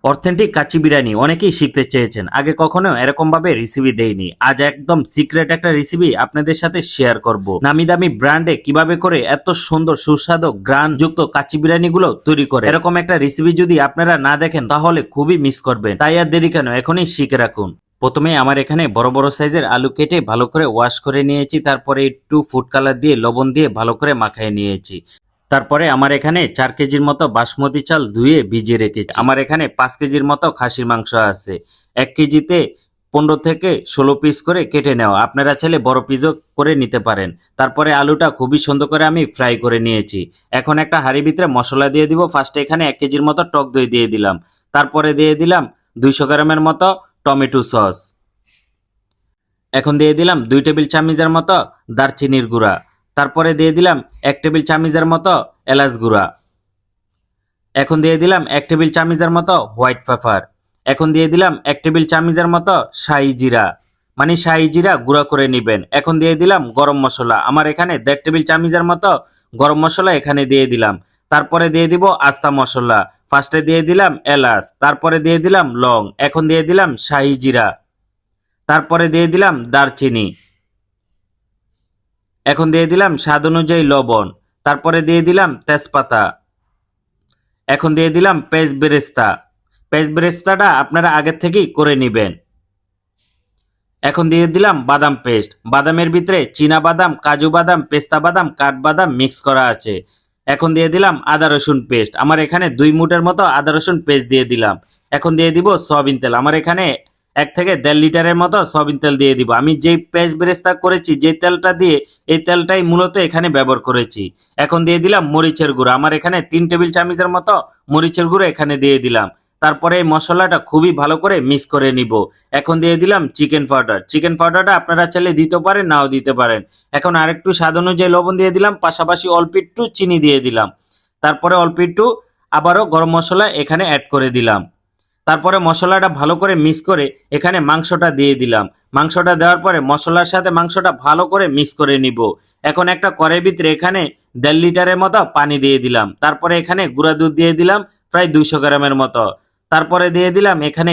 Authentic kacchi biryani অনেকেই শিখতে চেয়েছেন, আগে কখনো এরকম ভাবে রেসিপি দেইনি। আজ একদম সিক্রেট একটা রেসিপি আপনাদের সাথে শেয়ার করব। নামি দামি ব্র্যান্ডে কিভাবে করে এত সুন্দর সুস্বাদু গ্রান যুক্ত কাচ্চি বিরিয়ানি গুলো তৈরি করে, এরকম একটা রেসিপি যদি আপনারা না দেখেন তাহলে খুবই মিস করবেন। তাই আর দেরি কেন, এখনই শিখে রাখুন। প্রথমে আমার এখানে বড় বড় সাইজের আলু কেটে ভালো করে ওয়াশ করে নিয়েছি, তারপরে একটু ফুড কালার দিয়ে লবণ দিয়ে ভালো করে মাখিয়ে নিয়েছি। তারপরে আমার এখানে 4 কেজির মতো বাসমতি চাল ধুয়ে ভিজিয়ে রেখেছি। আমার এখানে 5 কেজির মতো খাসির মাংস আছে। 1 কেজিতে 15 থেকে 16 পিস করে কেটে নেওয়া, আপনারা চাইলে বড় পিসও করে নিতে পারেন। তারপরে আলুটা খুবই সুন্দর করে আমি ফ্রাই করে নিয়েছি। এখন একটা হাঁড়ির ভিতরে মশলা দিয়ে দিব। ফার্স্টে এখানে 1 কেজির মতো টক দই দিয়ে দিলাম। তারপরে দিয়ে দিলাম 200 গ্রামের মতো টমেটো সস। এখন দিয়ে দিলাম 2 টেবিল চামচের মতো দারচিনির গুঁড়া। তারপরে দিয়ে দিলাম 1 টেবিল চামচের মতো এলাচ গুঁড়া। এখন দিয়ে দিলাম 1 টেবিল চামচের মতো হোয়াইট পেপার। এখন দিয়ে দিলাম 1 টেবিল চামচের মতো শাহি জিরা, মানে শাহি জিরা গুঁড়া করে নেবেন। এখন দিয়ে দিলাম গরম মশলা, আমার এখানে 1.5 টেবিল চামচের মতো গরম মশলা এখানে দিয়ে দিলাম। তারপরে দিয়ে দিব আস্তা মশলা। ফার্স্টে দিয়ে দিলাম এলাচ, তারপরে দিয়ে দিলাম লং, এখন দিয়ে দিলাম শাহি জিরা, তারপরে দিয়ে দিলাম দারচিনি, এখন দিয়ে দিলাম স্বাদ অনুযায়ী লবণ, তারপরে দিয়ে দিলাম তেজপাতা, এখন দিয়ে দিলাম পেঁয়াজ বেরেস্তা। পেঁয়াজ বেরেস্তাটা আপনারা আগের থেকেই করে নেবেন। এখন দিয়ে দিলাম বাদাম পেস্ট। বাদামের ভিতরে চীনা বাদাম, কাজু বাদাম, পেস্তা বাদাম, কাঠবাদাম মিক্স করা আছে। এখন দিয়ে দিলাম আদা রসুন পেস্ট, আমার এখানে 2 মুঠের মতো আদা রসুন পেস্ট দিয়ে দিলাম। এখন দিয়ে দিব সয়াবিন তেল, আমার এখানে 1 থেকে 1.5 লিটারের মতো সয়াবিন তেল দিয়ে দিব। আমি যেই পেঁয়াজ বেরেস্তা করেছি, যে তেলটা দিয়ে, এই তেলটাই মূলত এখানে ব্যবহার করেছি। এখন দিয়ে দিলাম মরিচের গুঁড়ো, আমার এখানে 3 টেবিল চামচের মতো মরিচের গুঁড়ো এখানে দিয়ে দিলাম। তারপরে এই মশলাটা খুবই ভালো করে মিক্স করে নিব। এখন দিয়ে দিলাম চিকেন পাউডার। চিকেন পাউডারটা আপনারা চাইলে দিতে পারেন, নাও দিতে পারেন। এখন আরেকটু স্বাদ অনুযায়ী লবণ দিয়ে দিলাম, পাশাপাশি অল্প একটু চিনি দিয়ে দিলাম। তারপরে অল্প একটু আবারও গরম মশলা এখানে অ্যাড করে দিলাম। তারপরে মশলাটা ভালো করে মিক্স করে এখানে মাংসটা দিয়ে দিলাম। মাংসটা দেওয়ার পরে মশলার সাথে মাংসটা ভালো করে মিক্স করে নিব। এখন একটা কড়াইয়ের ভিতরে এখানে 1.5 লিটারের মতো পানি দিয়ে দিলাম। তারপরে এখানে গুঁড়া দুধ দিয়ে দিলাম প্রায় 200 গ্রামের মতো। তারপরে দিয়ে দিলাম এখানে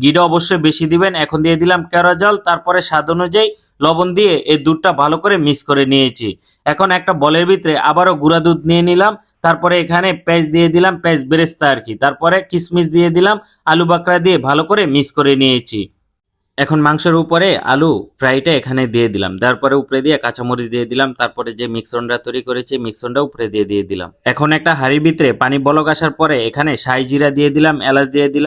ঘিটা অবশ্যই বেশি দিবেন। এখন দিয়ে দিলাম কেওড়া জল, তারপরে স্বাদ অনুযায়ী লবণ দিয়ে এই দুধটা ভালো করে মিক্স করে নিয়েছি। এখন একটা বলের ভিতরে আবারও গুঁড়া দুধ নিয়ে নিলাম। তারপরে এখানে পেঁয়াজ দিয়ে দিলাম, পেঁয়াজ বেরেস্তা আর কি। তারপরে কিশমিশ দিয়ে দিলাম, আলু বাকরা দিয়ে ভালো করে মিক্স করে নিয়েছি। এখন মাংসের উপরে আলু ফ্রাইটা এখানে দিয়ে দিলাম। দেওয়ার পরে উপরে দিয়ে কাঁচামরিচ দিয়ে দিলাম। তারপরে যে মিশ্রণটা তৈরি করেছি, মিশ্রণটা উপরে দিয়ে দিলাম। এখন একটা হাঁড়ির ভিতরে পানি বলক আসার পরে এখানে শাহি জিরা দিয়ে দিলাম, এলাচ দিয়ে দিলাম।